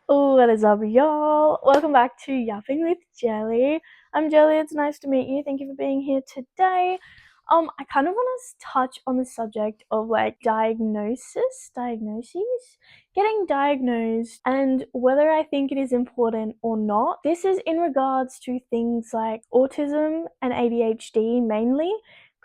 Oh, what is up, y'all? Welcome back to Yapping with Jelly. I'm Jelly. It's nice to meet you. Thank you for being here today. I kind of want to touch on the subject of like diagnoses, getting diagnosed, and whether I think it is important or not. This is in regards to things like autism and ADHD mainly,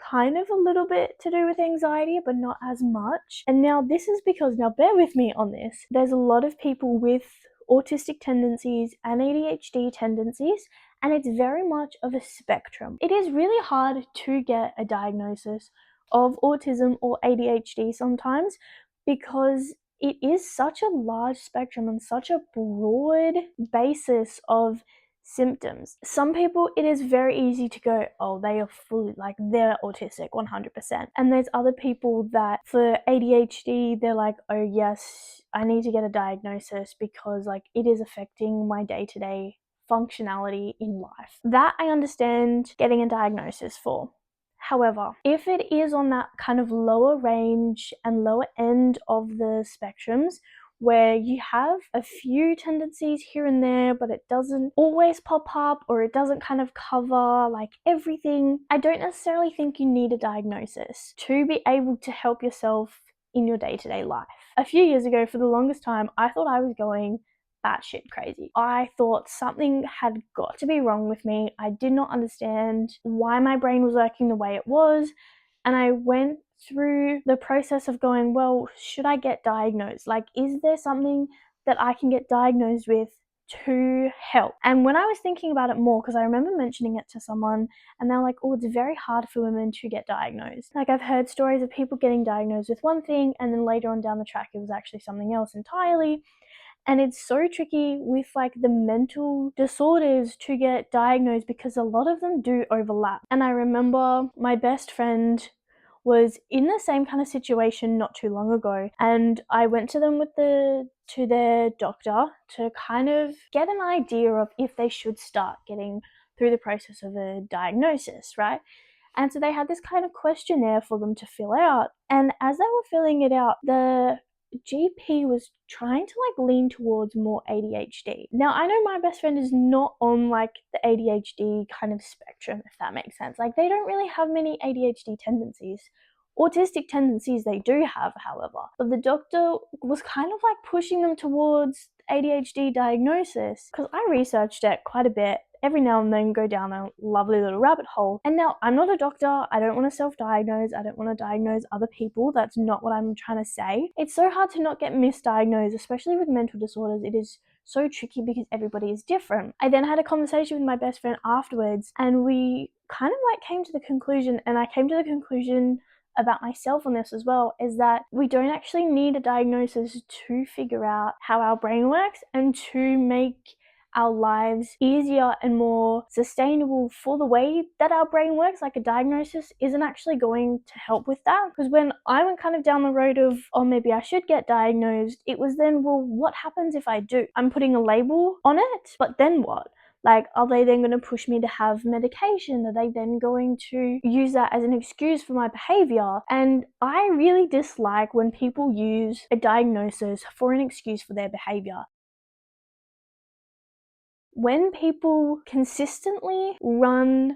kind of a little bit to do with anxiety, but not as much. And now this is because, now bear with me on this, there's a lot of people with autistic tendencies and ADHD tendencies, and it's very much of a spectrum. It is really hard to get a diagnosis of autism or ADHD sometimes because it is such a large spectrum and such a broad basis of symptoms. Some people, it is very easy to go, oh, they are fully, like, they're autistic 100%. And there's other people that for ADHD, they're like, oh, yes, I need to get a diagnosis because, like, it is affecting my day-to-day functionality in life. That I understand getting a diagnosis for. However, if it is on that kind of lower range and lower end of the spectrums, where you have a few tendencies here and there, but it doesn't always pop up or it doesn't kind of cover like everything, I don't necessarily think you need a diagnosis to be able to help yourself in your day-to-day life. A few years ago, for the longest time, I thought I was going batshit crazy. I thought something had got to be wrong with me. I did not understand why my brain was working the way it was, and I went through the process of going, well, should I get diagnosed? Like, is there something that I can get diagnosed with to help? And when I was thinking about it more, because I remember mentioning it to someone and they're like, oh, it's very hard for women to get diagnosed. Like, I've heard stories of people getting diagnosed with one thing and then later on down the track it was actually something else entirely. And it's so tricky with like the mental disorders to get diagnosed because a lot of them do overlap. And I remember my best friend was in the same kind of situation not too long ago, and I went to them with to their doctor to kind of get an idea of if they should start getting through the process of a diagnosis, right? And so they had this kind of questionnaire for them to fill out, and as they were filling it out, the GP was trying to like lean towards more ADHD. Now, I know my best friend is not on like the ADHD kind of spectrum, if that makes sense. Like, they don't really have many ADHD tendencies. Autistic tendencies they do have, however. But the doctor was kind of like pushing them towards ADHD diagnosis because I researched it quite a bit. Every now and then go down a lovely little rabbit hole. And now, I'm not a doctor. I don't want to self-diagnose. I don't want to diagnose other people. That's not what I'm trying to say. It's so hard to not get misdiagnosed, especially with mental disorders. It is so tricky because everybody is different. I then had a conversation with my best friend afterwards, and we kind of like came to the conclusion, and I came to the conclusion about myself on this as well, is that we don't actually need a diagnosis to figure out how our brain works and to make our lives easier and more sustainable for the way that our brain works. Like, a diagnosis isn't actually going to help with that. Because when I went kind of down the road of, oh, maybe I should get diagnosed, it was then, well, what happens if I do? I'm putting a label on it, but then what? Like, are they then going to push me to have medication? Are they then going to use that as an excuse for my behavior? And I really dislike when people use a diagnosis for an excuse for their behavior. When people consistently run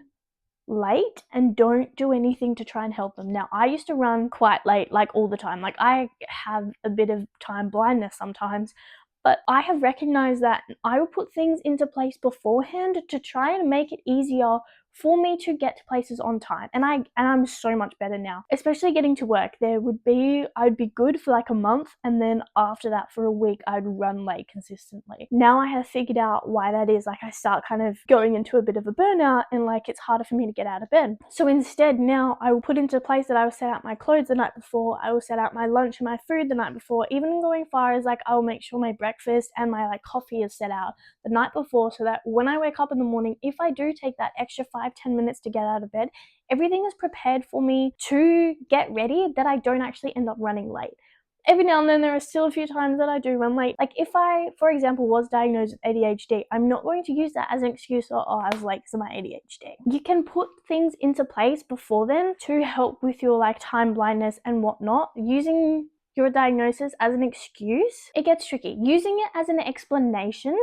late and don't do anything to try and help them. Now, I used to run quite late, like all the time. Like, I have a bit of time blindness sometimes, but I have recognized that I will put things into place beforehand to try and make it easier for me to get to places on time. And I'm so much better now, especially getting to work. I'd be good for like a month, and then after that for a week I'd run late consistently. Now I have figured out why that is. Like, I start kind of going into a bit of a burnout, and like it's harder for me to get out of bed. So instead, now I will put into place that I will set out my clothes the night before, I will set out my lunch and my food the night before, even going far as like I will make sure my breakfast and my like coffee is set out the night before, so that when I wake up in the morning, if I do take that extra 5-10 minutes to get out of bed, everything is prepared for me to get ready, that I don't actually end up running late. Every now and then there are still a few times that I do run late. Like, if I, for example, was diagnosed with ADHD, I'm not going to use that as an excuse or, oh, I was late because of my ADHD. You can put things into place before then to help with your like time blindness and whatnot, using your diagnosis as an excuse, it gets tricky. Using it as an explanation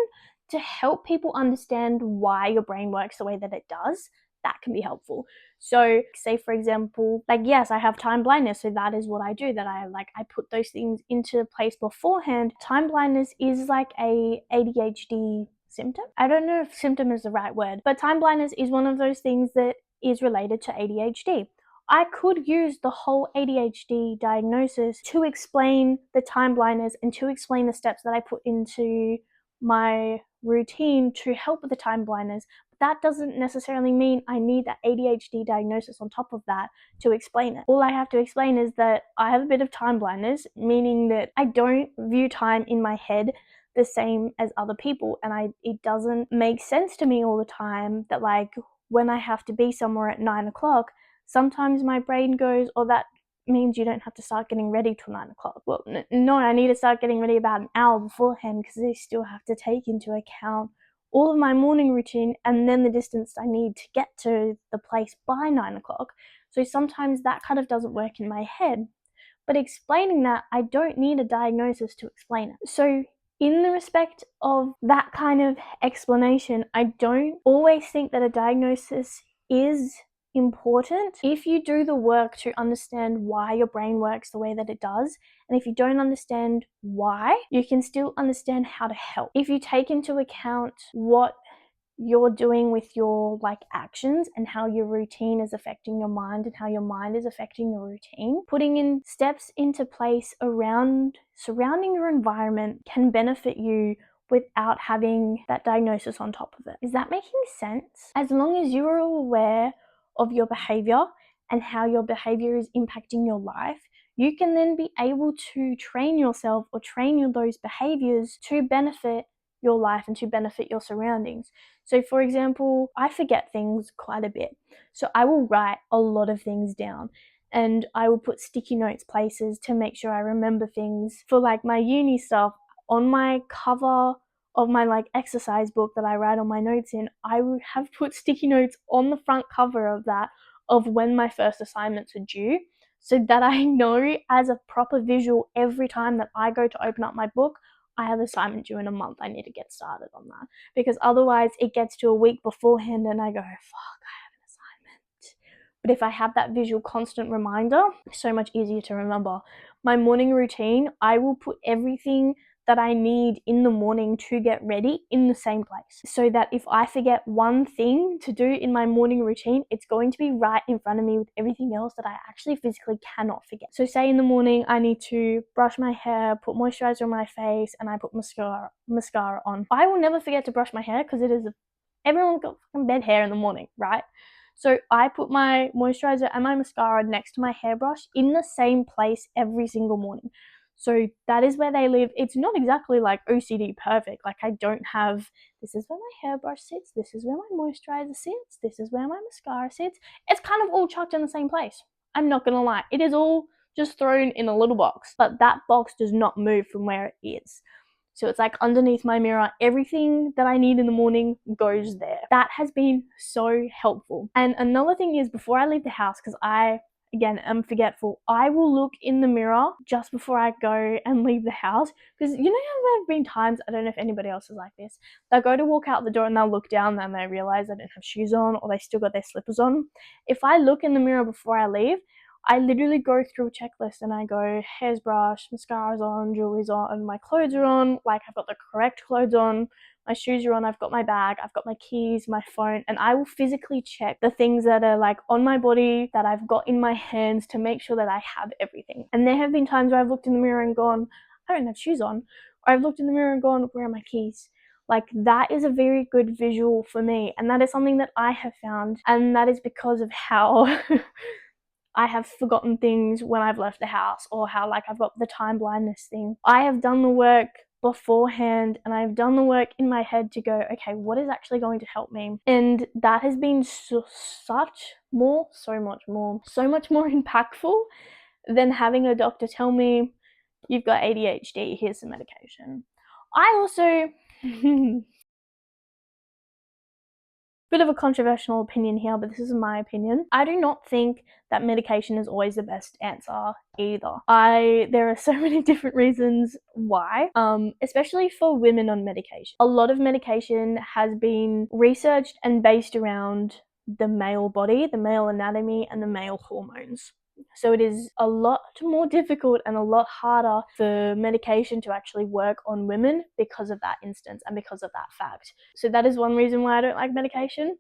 to help people understand why your brain works the way that it does, that can be helpful. So say for example, like, yes, I have time blindness, so that is what I do, that I put those things into place beforehand. Time blindness is like a ADHD symptom. I don't know if symptom is the right word, but time blindness is one of those things that is related to ADHD. I could use the whole ADHD diagnosis to explain the time blindness and to explain the steps that I put into my routine to help with the time blindness. But that doesn't necessarily mean I need that ADHD diagnosis on top of that to explain it. All I have to explain is that I have a bit of time blindness, meaning that I don't view time in my head the same as other people, and it doesn't make sense to me all the time that, like, when I have to be somewhere at 9 o'clock, sometimes my brain goes, oh, that means you don't have to start getting ready till 9 o'clock. Well, no, I need to start getting ready about an hour beforehand because I still have to take into account all of my morning routine and then the distance I need to get to the place by 9 o'clock. So sometimes that kind of doesn't work in my head. But explaining that, I don't need a diagnosis to explain it. So in the respect of that kind of explanation, I don't always think that a diagnosis is important. If you do the work to understand why your brain works the way that it does, and if you don't understand why, you can still understand how to help. If you take into account what you're doing with your actions and how your routine is affecting your mind and how your mind is affecting your routine, putting in steps into place around surrounding your environment can benefit you without having that diagnosis on top of it. Is that making sense? As long as you are aware of your behavior and how your behavior is impacting your life, you can then be able to train yourself or train those behaviors to benefit your life and to benefit your surroundings. So for example, I forget things quite a bit. So I will write a lot of things down and I will put sticky notes places to make sure I remember things. For my uni stuff, on my cover of my exercise book that I write all my notes in, I would have put sticky notes on the front cover of that of when my first assignments are due, so that I know as a proper visual every time that I go to open up my book, I have assignment due in a month. I need to get started on that, because otherwise it gets to a week beforehand and I go, fuck, I have an assignment. But if I have that visual constant reminder, it's so much easier to remember. My morning routine, I will put everything that I need in the morning to get ready in the same place, so that if I forget one thing to do in my morning routine, it's going to be right in front of me with everything else that I actually physically cannot forget. So say in the morning I need to brush my hair, put moisturizer on my face, and I put mascara on. I will never forget to brush my hair because everyone's got fucking bad hair in the morning, right? So I put my moisturizer and my mascara next to my hairbrush in the same place every single morning. So that is where they live. It's not exactly like OCD perfect. I don't have, this is where my hairbrush sits, this is where my moisturizer sits, this is where my mascara sits. It's kind of all chucked in the same place. I'm not gonna lie. It is all just thrown in a little box, but that box does not move from where it is. So it's underneath my mirror, everything that I need in the morning goes there. That has been so helpful. And another thing is, before I leave the house, because I, again, am forgetful, I will look in the mirror just before I go and leave the house. Because you know how there have been times, I don't know if anybody else is like this, they'll go to walk out the door and they'll look down and they realize they don't have shoes on or they still got their slippers on. If I look in the mirror before I leave, I literally go through a checklist and I go, hair's brushed, mascara's on, jewelry's on, my clothes are on, I've got the correct clothes on, my shoes are on, I've got my bag, I've got my keys, my phone, and I will physically check the things that are on my body, that I've got in my hands, to make sure that I have everything. And there have been times where I've looked in the mirror and gone, I don't have shoes on, or I've looked in the mirror and gone, where are my keys? That is a very good visual for me, and that is something that I have found, and that is because of how I have forgotten things when I've left the house, or how I've got the time blindness thing. I have done the work beforehand and I've done the work in my head to go, okay, what is actually going to help me? And that has been so much more impactful than having a doctor tell me, you've got ADHD, here's some medication. I also bit of a controversial opinion here, but this is my opinion. I do not think that medication is always the best answer either. There are so many different reasons why, especially for women on medication. A lot of medication has been researched and based around the male body, the male anatomy, and the male hormones. So it is a lot more difficult and a lot harder for medication to actually work on women because of that instance and because of that fact. So that is one reason why I don't like medication.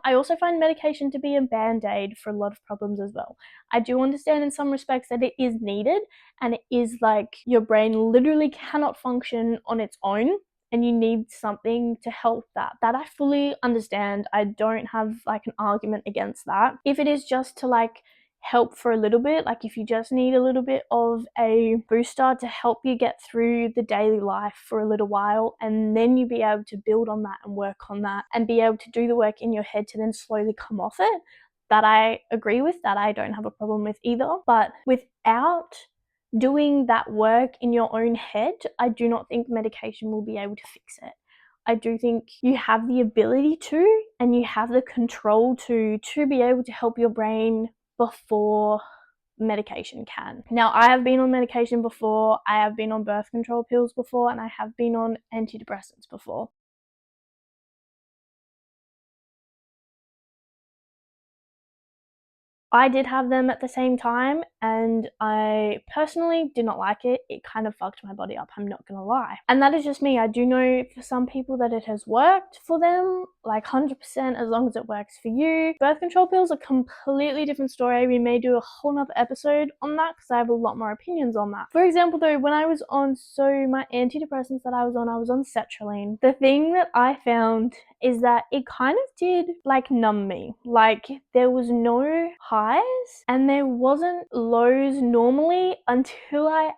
I also find medication to be a band-aid for a lot of problems as well. I do understand in some respects that it is needed, and it is like your brain literally cannot function on its own and you need something to help that. That I fully understand. I don't have like an argument against that. If it is just to like help for a little bit, like if you just need a little bit of a booster to help you get through the daily life for a little while, and then you be able to build on that and work on that and be able to do the work in your head to then slowly come off it, that I agree with, that I don't have a problem with either. But without doing that work in your own head, I do not think medication will be able to fix it. I do think you have the ability to, and you have the control to be able to help your brain before medication can. Now, I have been on medication before, I have been on birth control pills before, and I have been on antidepressants before. I did have them at the same time, and I personally did not like it. It kind of fucked my body up, I'm not gonna lie. And that is just me. I do know for some people that it has worked for them, like 100% as long as it works for you. Birth control pills are a completely different story. We may do a whole nother episode on that because I have a lot more opinions on that. For example though, when I was on, so my antidepressants that I was on sertraline. The thing that I found is that it kind of did like numb me. Like there was no highs and there wasn't lows normally until I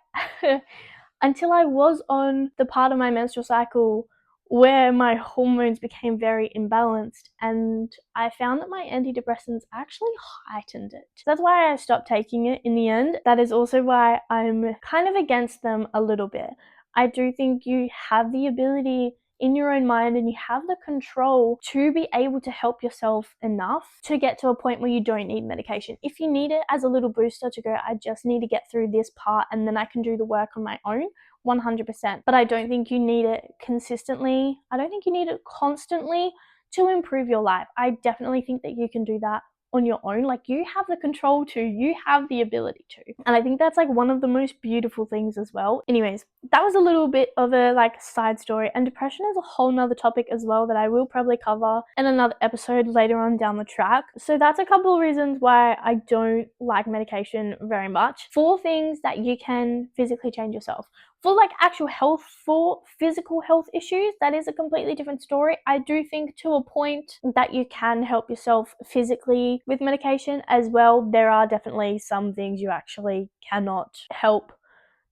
until I was on the part of my menstrual cycle where my hormones became very imbalanced, and I found that my antidepressants actually heightened it. So that's why I stopped taking it in the end. That is also why I'm kind of against them a little bit. I do think you have the ability in your own mind and you have the control to be able to help yourself enough to get to a point where you don't need medication. If you need it as a little booster to go, I just need to get through this part and then I can do the work on my own, 100%. But I don't think you need it consistently. I don't think you need it constantly to improve your life. I definitely think that you can do that on your own. Like you have the control to, you have the ability to. And I think that's like one of the most beautiful things as well. Anyways, that was a little bit of a like side story, and depression is a whole nother topic as well that I will probably cover in another episode later on down the track. So that's a couple of reasons why I don't like medication very much. 4 things that you can physically change yourself. For like actual health, for physical health issues, that is a completely different story. I do think to a point that you can help yourself physically with medication as well. There are definitely some things you actually cannot help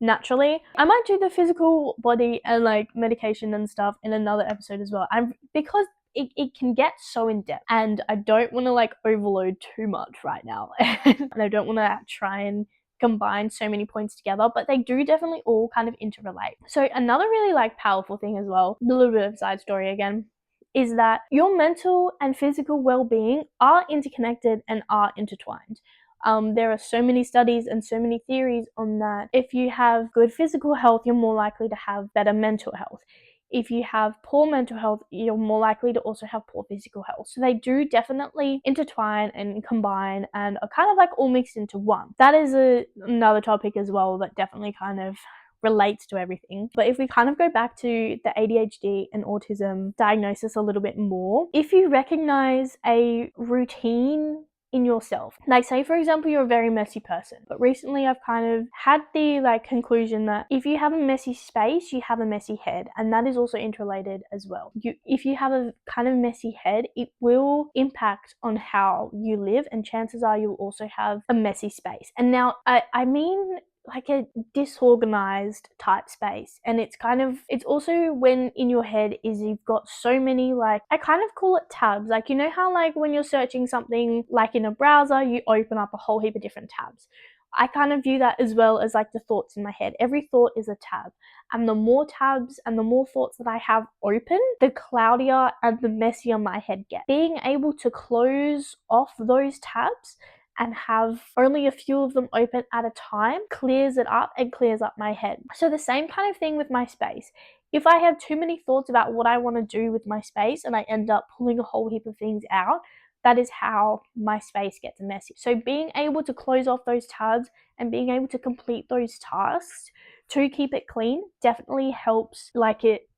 naturally. I might do the physical body and like medication and stuff in another episode as well. Because it can get so in depth and I don't want to like overload too much right now. And I don't want to try and combine so many points together, but they do definitely all kind of interrelate. So another really like powerful thing as well, a little bit of side story again, is that your mental and physical well-being are interconnected and are intertwined. There are so many studies and so many theories on that. If you have good physical health, you're more likely to have better mental health. If you have poor mental health, you're more likely to also have poor physical health. So they do definitely intertwine and combine and are kind of like all mixed into one. That is another topic as well that definitely kind of relates to everything. But if we kind of go back to the ADHD and autism diagnosis a little bit more, if you recognize a routine in yourself, like say for example you're a very messy person, but recently I've kind of had the like conclusion that if you have a messy space, you have a messy head, and that is also interrelated as well. If you have a kind of messy head, it will impact on how you live, and chances are you'll also have a messy space. And now I mean like a disorganized type space, and it's also when in your head is you've got so many, like I kind of call it tabs. Like you know how like when you're searching something like in a browser you open up a whole heap of different tabs. I kind of view that as well as like the thoughts in my head. Every thought is a tab. And the more tabs and the more thoughts that I have open, the cloudier and the messier my head gets. Being able to close off those tabs and have only a few of them open at a time clears it up and clears up my head. So the same kind of thing with my space. If I have too many thoughts about what I want to do with my space and I end up pulling a whole heap of things out, that is how my space gets messy. So being able to close off those tabs and being able to complete those tasks to keep it clean definitely helps like it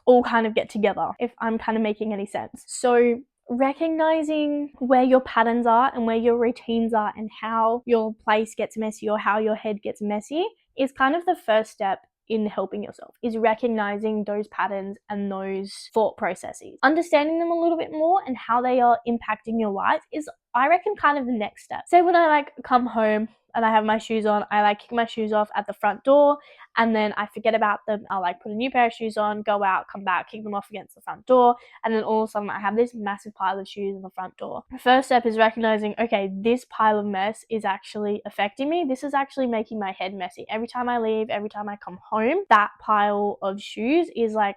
all kind of get together, if I'm kind of making any sense. So recognizing where your patterns are and where your routines are and how your place gets messy or how your head gets messy is kind of the first step in helping yourself, is recognizing those patterns and those thought processes. Understanding them a little bit more and how they are impacting your life is, I reckon, kind of the next step. Say when I like come home and I have my shoes on, I like kick my shoes off at the front door and then I forget about them. I'll like put a new pair of shoes on, go out, come back, kick them off against the front door, and then all of a sudden I have this massive pile of shoes in the front door. The first step is recognizing, okay, this pile of mess is actually affecting me. This is actually making my head messy. Every time I leave, every time I come home, that pile of shoes is like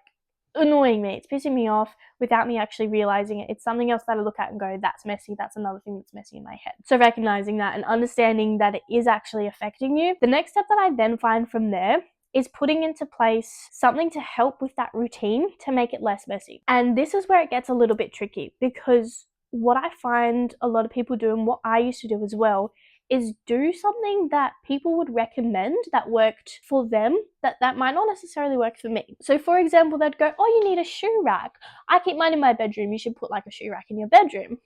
annoying me. It's pissing me off without me actually realizing it. It's something else that I look at and go, that's messy. That's another thing that's messy in my head. So recognizing that and understanding that it is actually affecting you. The next step that I then find from there is putting into place something to help with that routine to make it less messy. And this is where it gets a little bit tricky, because what I find a lot of people do, and what I used to do as well, is do something that people would recommend that worked for them that might not necessarily work for me. So for example, they'd go, oh, you need a shoe rack. I keep mine in my bedroom. You should put like a shoe rack in your bedroom.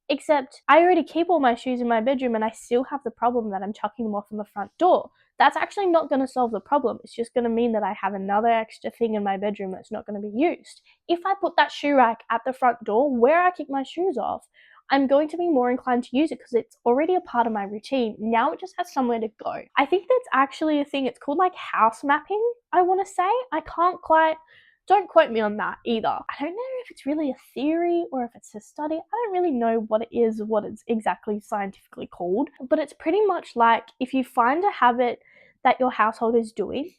Except I already keep all my shoes in my bedroom and I still have the problem that I'm chucking them off in the front door. That's actually not going to solve the problem. It's just going to mean that I have another extra thing in my bedroom that's not going to be used. If I put that shoe rack at the front door where I kick my shoes off, I'm going to be more inclined to use it because it's already a part of my routine. Now it just has somewhere to go. I think that's actually a thing. It's called like house mapping, I want to say. I can't quite, don't quote me on that either. I don't know if it's really a theory or if it's a study. I don't really know what it is, what it's exactly scientifically called. But it's pretty much like if you find a habit that your household is doing,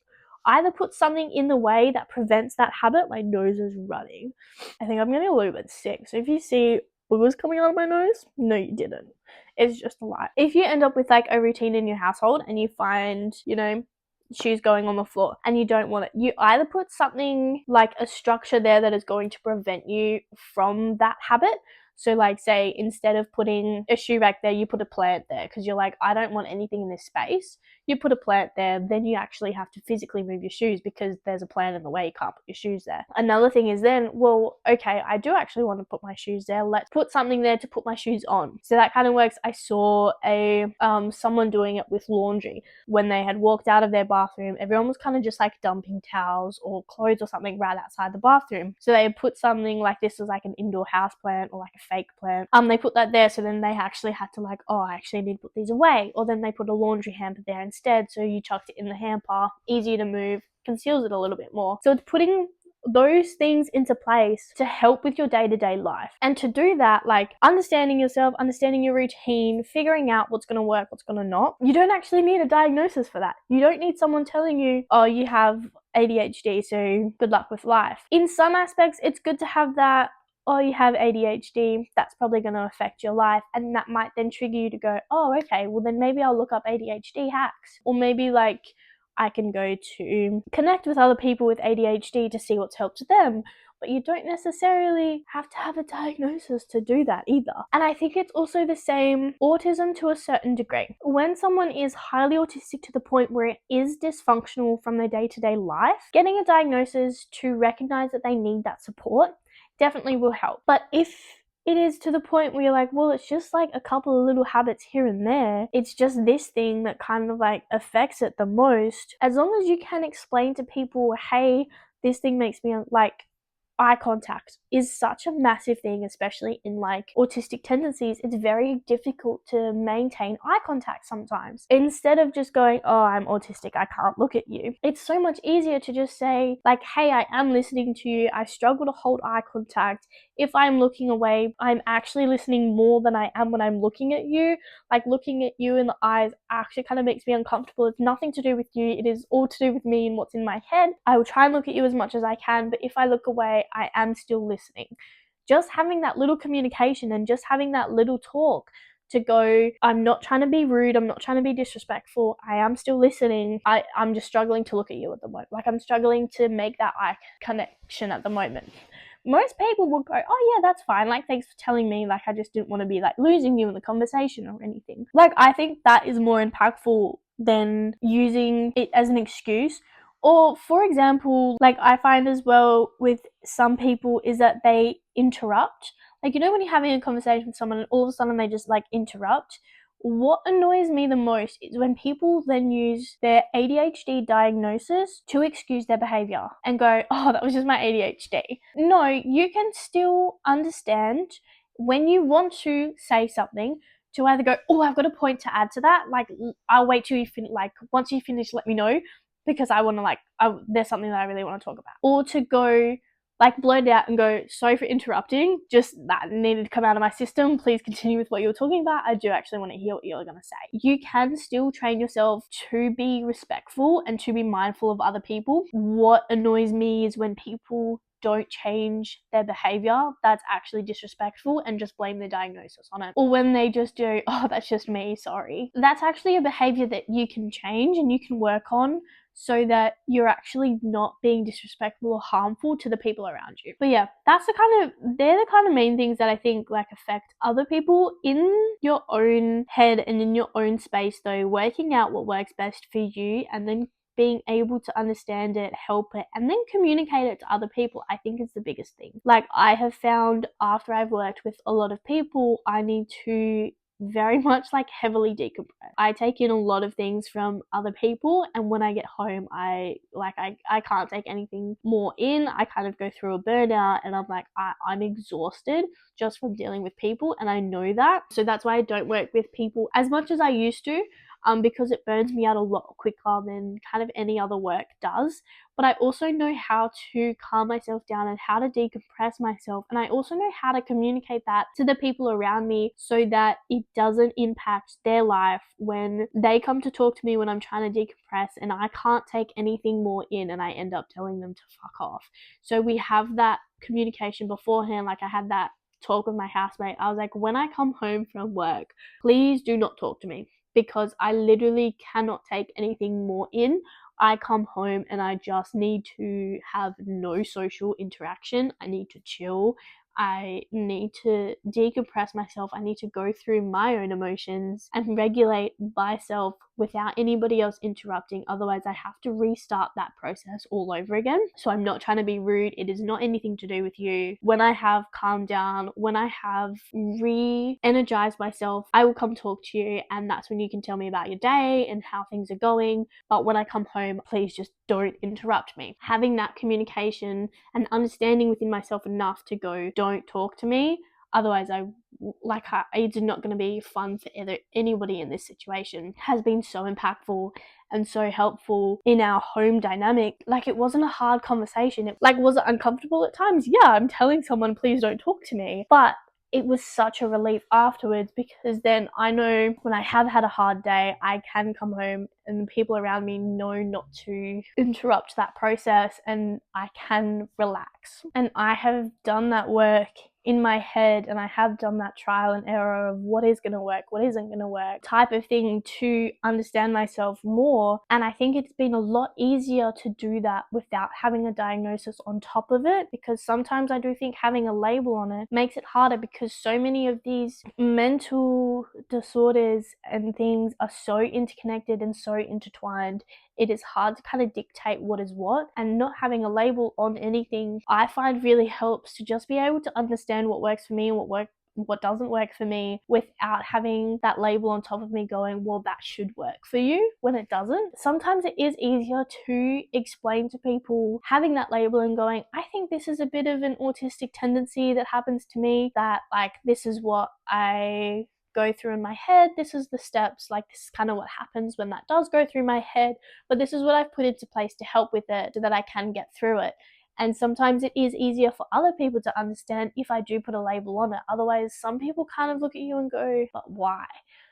either put something in the way that prevents that habit. My nose is running. I think I'm getting a little bit sick. So if you see boogers coming out of my nose, no, you didn't. It's just a lie. If you end up with like a routine in your household and you find, shoes going on the floor and you don't want it, you either put something like a structure there that is going to prevent you from that habit. So like say instead of putting a shoe rack there, you put a plant there because you're like, I don't want anything in this space. You put a plant there, then you actually have to physically move your shoes because there's a plant in the way. You can't put your shoes there. Another thing is then, well, okay, I do actually want to put my shoes there. Let's put something there to put my shoes on. So that kind of works. I saw someone doing it with laundry. When they had walked out of their bathroom, everyone was kind of just like dumping towels or clothes or something right outside the bathroom. So they had put something like this was like an indoor house plant or like a fake plant. They put that there, so then they actually had to like, oh, I actually need to put these away. Or then they put a laundry hamper there instead, so you chucked it in the hamper, easier to move, conceals it a little bit more. So it's putting those things into place to help with your day-to-day life. And to do that, like understanding yourself, understanding your routine, figuring out what's going to work, what's going to not, you don't actually need a diagnosis for that. You don't need someone telling you, oh, you have ADHD, so good luck with life. In some aspects, it's good to have that, oh, you have ADHD, that's probably going to affect your life. And that might then trigger you to go, oh, okay, well then maybe I'll look up ADHD hacks. Or maybe like I can go to connect with other people with ADHD to see what's helped them. But you don't necessarily have to have a diagnosis to do that either. And I think it's also the same autism to a certain degree. When someone is highly autistic to the point where it is dysfunctional from their day-to-day life, getting a diagnosis to recognize that they need that support definitely will help. But if it is to the point where you're like, well, it's just like a couple of little habits here and there, it's just this thing that kind of like affects it the most, as long as you can explain to people, hey, this thing makes me like, eye contact is such a massive thing, especially in like autistic tendencies. It's very difficult to maintain eye contact sometimes. Instead of just going, oh, I'm autistic, I can't look at you, it's so much easier to just say like, hey, I am listening to you. I struggle to hold eye contact. If I'm looking away, I'm actually listening more than I am when I'm looking at you. Like, looking at you in the eyes actually kind of makes me uncomfortable. It's nothing to do with you. It is all to do with me and what's in my head. I will try and look at you as much as I can, but if I look away, I am still listening. Just having that little communication and just having that little talk to go, I'm not trying to be rude, I'm not trying to be disrespectful, I am still listening. I'm just struggling to look at you at the moment. Like, I'm struggling to make that eye connection at the moment. Most people will go, oh yeah, that's fine, like, thanks for telling me, like, I just didn't want to be like losing you in the conversation or anything. Like, I think that is more impactful than using it as an excuse. Or, for example, like, I find as well with some people is that they interrupt. Like, you know, when you're having a conversation with someone and all of a sudden they just like interrupt. What annoys me the most is when people then use their ADHD diagnosis to excuse their behavior and go, oh, that was just my ADHD. No, you can still understand when you want to say something to either go, oh, I've got a point to add to that. Like, I'll wait till you finish. Like, once you finish, let me know, because I want to, like, there's something that I really want to talk about. Or to go, like, blurt out and go, sorry for interrupting, just that needed to come out of my system, please continue with what you were talking about, I do actually want to hear what you're going to say. You can still train yourself to be respectful and to be mindful of other people. What annoys me is when people don't change their behavior that's actually disrespectful and just blame the diagnosis on it. Or when they just do, oh, that's just me, sorry. That's actually a behavior that you can change and you can work on so that you're actually not being disrespectful or harmful to the people around you. But yeah, they're the kind of main things that I think like affect other people. In your own head and in your own space though, working out what works best for you and then being able to understand it, help it, and then communicate it to other people, I think is the biggest thing. Like, I have found after I've worked with a lot of people, I need to very much like heavily decompress. I take in a lot of things from other people, and when I get home, I can't take anything more in. I kind of go through a burnout and I'm like, I'm exhausted just from dealing with people, and I know that. So that's why I don't work with people as much as I used to, because it burns me out a lot quicker than kind of any other work does. But I also know how to calm myself down and how to decompress myself. And I also know how to communicate that to the people around me so that it doesn't impact their life when they come to talk to me when I'm trying to decompress and I can't take anything more in and I end up telling them to fuck off. So we have that communication beforehand. Like, I had that talk with my housemate. I was like, when I come home from work, please do not talk to me, because I literally cannot take anything more in. I come home and I just need to have no social interaction. I need to chill. I need to decompress myself. I need to go through my own emotions and regulate myself without anybody else interrupting. Otherwise, I have to restart that process all over again. So I'm not trying to be rude. It is not anything to do with you. When I have calmed down, when I have re-energized myself, I will come talk to you, and that's when you can tell me about your day and how things are going. But when I come home, please just don't interrupt me. Having that communication and understanding within myself enough to go, don't talk to me, otherwise it's not going to be fun for anybody in this situation, has been so impactful and so helpful in our home dynamic. Like, it wasn't a hard conversation. Was it uncomfortable at times? Yeah, I'm telling someone, please don't talk to me. But it was such a relief afterwards, because then I know when I have had a hard day, I can come home and the people around me know not to interrupt that process and I can relax. And I have done that work in my head, and I have done that trial and error of what is going to work, what isn't going to work type of thing to understand myself more. And I think it's been a lot easier to do that without having a diagnosis on top of it, because sometimes I do think having a label on it makes it harder, because so many of these mental disorders and things are so interconnected and so intertwined. It is hard to kind of dictate what is what, and not having a label on anything I find really helps to just be able to understand what works for me and what what doesn't work for me without having that label on top of me going, well, that should work for you, when it doesn't. Sometimes it is easier to explain to people having that label and going, I think this is a bit of an autistic tendency that happens to me, that like this is what I go through in my head, this is the steps, like this is kind of what happens when that does go through my head, but this is what I've put into place to help with it so that I can get through it. And sometimes it is easier for other people to understand if I do put a label on it. Otherwise, some people kind of look at you and go, but why?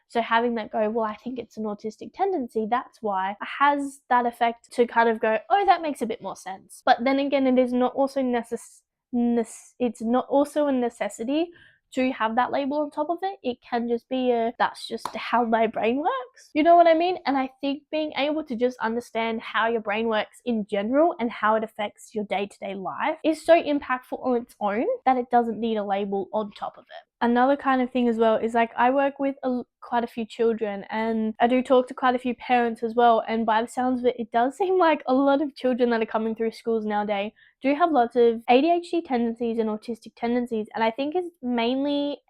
So having that go, well, I think it's an autistic tendency, that's why, has that effect to kind of go, oh, that makes a bit more sense. But then again, it is not also it's not also a necessity to have that label on top of it. It can just be that's just how my brain works. You know what I mean? And I think being able to just understand how your brain works in general and how it affects your day-to-day life is so impactful on its own that it doesn't need a label on top of it. Another kind of thing as well is like I work with quite a few children, and I do talk to quite a few parents as well, and by the sounds of it, it does seem like a lot of children that are coming through schools nowadays do have lots of ADHD tendencies and autistic tendencies, and I think it's mainly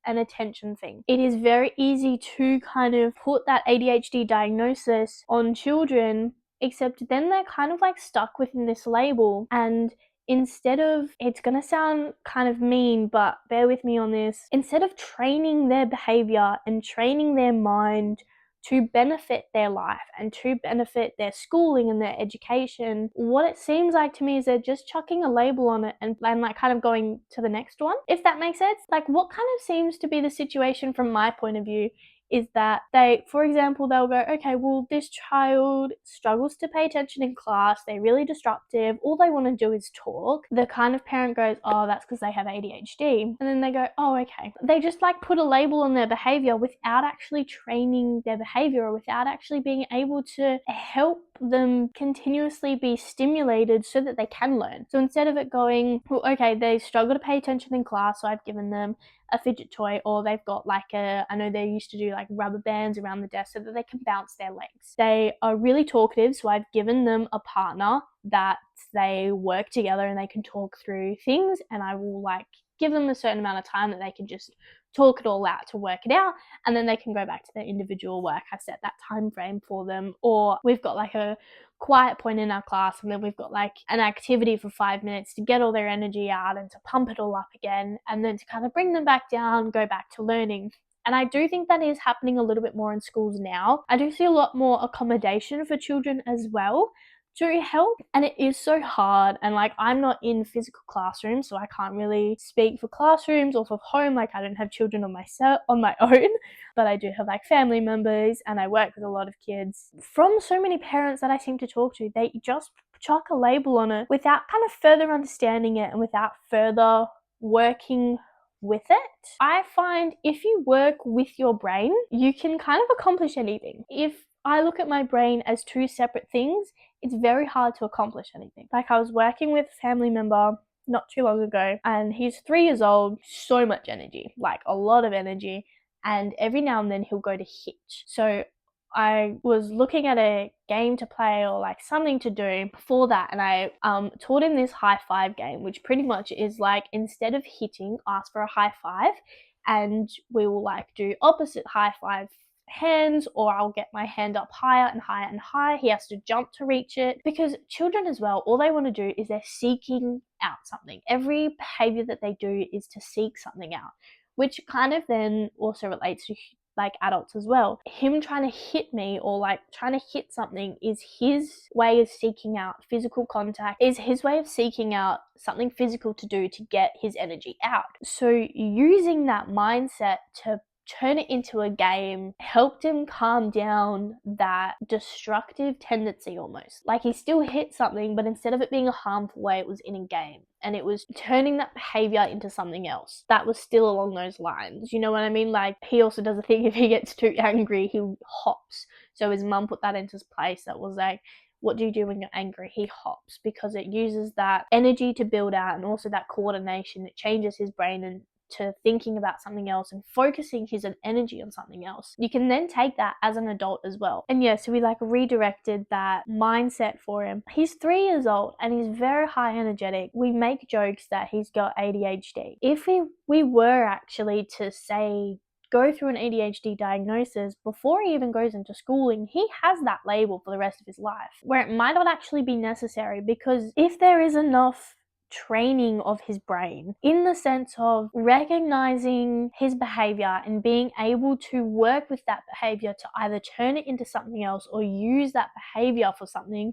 an attention thing. It is very easy to kind of put that ADHD diagnosis on children, except then they're kind of like stuck within this label, and instead of, it's gonna sound kind of mean, but bear with me on this, instead of training their behavior and training their mind to benefit their life and to benefit their schooling and their education, what it seems like to me is they're just chucking a label on it and like kind of going to the next one, if that makes sense. Like what kind of seems to be the situation from my point of view is that they, for example, they'll go, okay, well, this child struggles to pay attention in class, they're really disruptive, all they want to do is talk. The kind of parent goes, oh, that's because they have ADHD. And then they go, oh, okay. They just like put a label on their behavior without actually training their behavior or without actually being able to help them continuously be stimulated so that they can learn. So instead of it going, well, okay, they struggle to pay attention in class, so I've given them a fidget toy, or they've got like I know they used to do like rubber bands around the desk so that they can bounce their legs. They are really talkative, so I've given them a partner that they work together and they can talk through things, and I will like give them a certain amount of time that they can just talk it all out to work it out, and then they can go back to their individual work. I set that time frame for them. Or we've got like a quiet point in our class, and then we've got like an activity for 5 minutes to get all their energy out and to pump it all up again, and then to kind of bring them back down, go back to learning. And I do think that is happening a little bit more in schools now. I do see a lot more accommodation for children as well to help, and it is so hard. And like I'm not in physical classrooms, so I can't really speak for classrooms or for home. Like I don't have children on my own, but I do have like family members, and I work with a lot of kids. From so many parents that I seem to talk to, they just chuck a label on it without kind of further understanding it and without further working with it. I find if you work with your brain, you can kind of accomplish anything. If I look at my brain as two separate things, it's very hard to accomplish anything. Like I was working with a family member not too long ago, and he's 3 years old, so much energy, like a lot of energy, and every now and then he'll go to hitch. So I was looking at a game to play or like something to do for that, and I taught him this high five game, which pretty much is like, instead of hitting, ask for a high five, and we will like do opposite high five hands, or I'll get my hand up higher and higher and higher. He has to jump to reach it, because children as well, all they want to do is they're seeking out something. Every behavior that they do is to seek something out, which kind of then also relates to like adults as well. Him trying to hit me or like trying to hit something is his way of seeking out physical contact, is his way of seeking out something physical to do to get his energy out. So using that mindset to turn it into a game helped him calm down that destructive tendency almost. Like he still hit something, but instead of it being a harmful way, it was in a game. And it was turning that behavior into something else that was still along those lines. You know what I mean? Like he also does a thing, if he gets too angry, he hops. So his mum put that into place. That was like, what do you do when you're angry? He hops, because it uses that energy to build out and also that coordination. It changes his brain and to thinking about something else and focusing his energy on something else, you can then take that as an adult as well. And yeah, so we like redirected that mindset for him. He's 3 years old and he's very high energetic. We make jokes that he's got ADHD. If we were actually to say go through an ADHD diagnosis before he even goes into schooling, he has that label for the rest of his life, where it might not actually be necessary, because if there is enough training of his brain in the sense of recognizing his behavior and being able to work with that behavior to either turn it into something else or use that behavior for something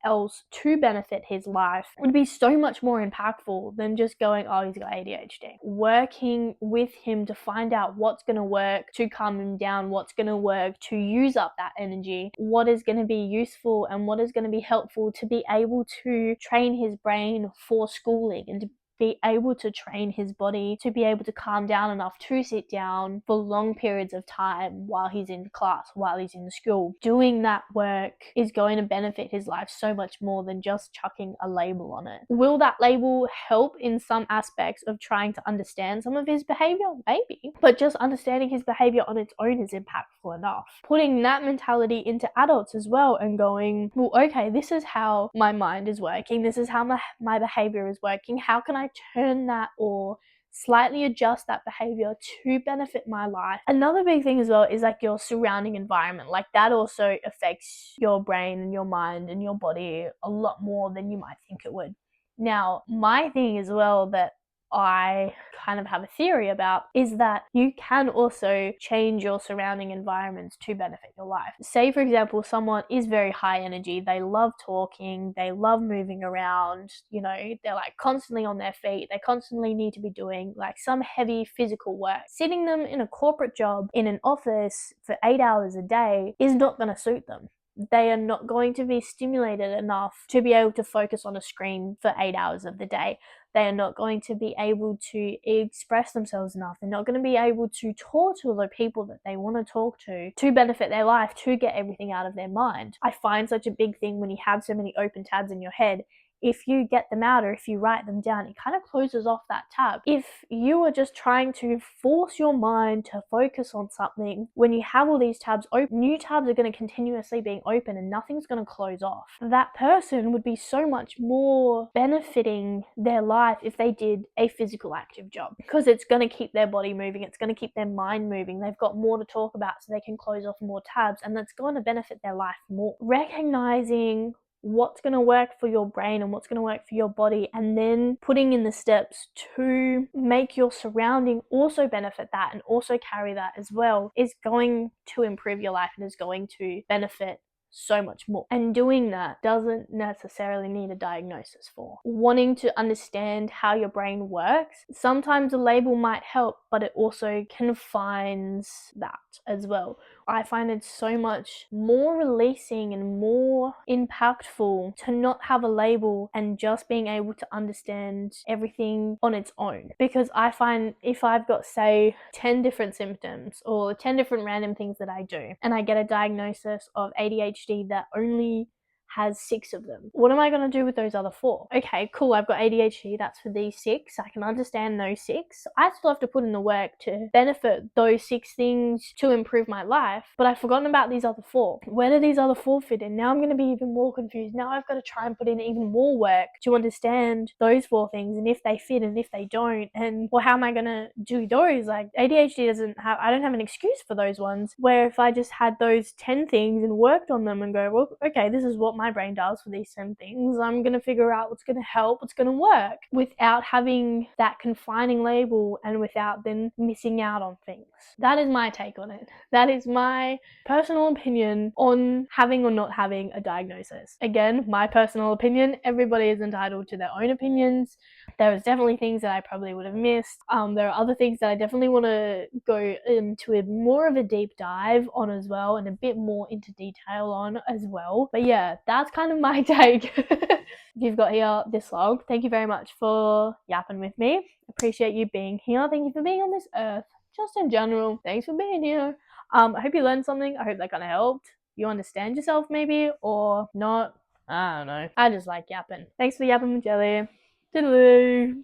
else to benefit his life, would be so much more impactful than just going, oh, he's got ADHD. Working with him to find out what's going to work to calm him down, what's going to work to use up that energy, what is going to be useful and what is going to be helpful to be able to train his brain for schooling and to be able to train his body to be able to calm down enough to sit down for long periods of time while he's in class, while he's in school. Doing that work is going to benefit his life so much more than just chucking a label on it. Will that label help in some aspects of trying to understand some of his behavior? Maybe. But just understanding his behavior on its own is impactful enough. Putting that mentality into adults as well and going, well, okay, this is how my mind is working. This is how my behavior is working. How can I turn that or slightly adjust that behavior to benefit my life? Another big thing as well is like your surrounding environment. Like that also affects your brain and your mind and your body a lot more than you might think it would. Now, my thing as well that I kind of have a theory about is that you can also change your surrounding environments to benefit your life. Say, for example, someone is very high energy, they love talking, they love moving around, they're like constantly on their feet, they constantly need to be doing like some heavy physical work. Sitting them in a corporate job in an office for 8 hours a day is not going to suit them. They are not going to be stimulated enough to be able to focus on a screen for 8 hours of the day. They are not going to be able to express themselves enough. They're not going to be able to talk to the people that they want to talk to benefit their life, to get everything out of their mind. I find such a big thing when you have so many open tabs in your head. If you get them out or if you write them down, it kind of closes off that tab. If you are just trying to force your mind to focus on something, when you have all these tabs open, new tabs are going to continuously being open and nothing's going to close off. That person would be so much more benefiting their life if they did a physical active job, because it's going to keep their body moving, it's going to keep their mind moving, they've got more to talk about so they can close off more tabs, and that's going to benefit their life more. Recognizing what's going to work for your brain and what's going to work for your body, and then putting in the steps to make your surrounding also benefit that and also carry that as well, is going to improve your life and is going to benefit so much more. And doing that doesn't necessarily need a diagnosis for. Wanting to understand how your brain works, sometimes a label might help, but it also confines that as well. I find it so much more releasing and more impactful to not have a label and just being able to understand everything on its own. Because I find if I've got, say, 10 different symptoms or 10 different random things that I do, and I get a diagnosis of ADHD that only has 6 of them, what am I going to do with those other 4? Okay, cool, I've got ADHD, that's for these 6. I can understand those 6. I still have to put in the work to benefit those 6 things to improve my life, but I've forgotten about these other 4. Where do these other 4 fit in? Now I'm going to be even more confused. Now I've got to try and put in even more work to understand those 4 things, and if they fit and if they don't, and well, how am I going to do those? Like, ADHD I don't have an excuse for those ones, where if I just had those 10 things and worked on them and go, well, okay, this is what my brain does for these 10 things, I'm going to figure out what's going to help, what's going to work, without having that confining label and without then missing out on things. That is my take on it. That is my personal opinion on having or not having a diagnosis. Again, my personal opinion, everybody is entitled to their own opinions. There is definitely things that I probably would have missed. There are other things that I definitely want to go into a more of a deep dive on as well, and a bit more into detail on as well. But yeah, that's kind of my take. If you've got here this long, thank you very much for yapping with me. Appreciate you being here. Thank you for being on this earth. Just in general, thanks for being here. I hope you learned something. I hope that kind of helped. You understand yourself maybe, or not. I don't know. I just like yapping. Thanks for yapping with Jelly. Toodaloo.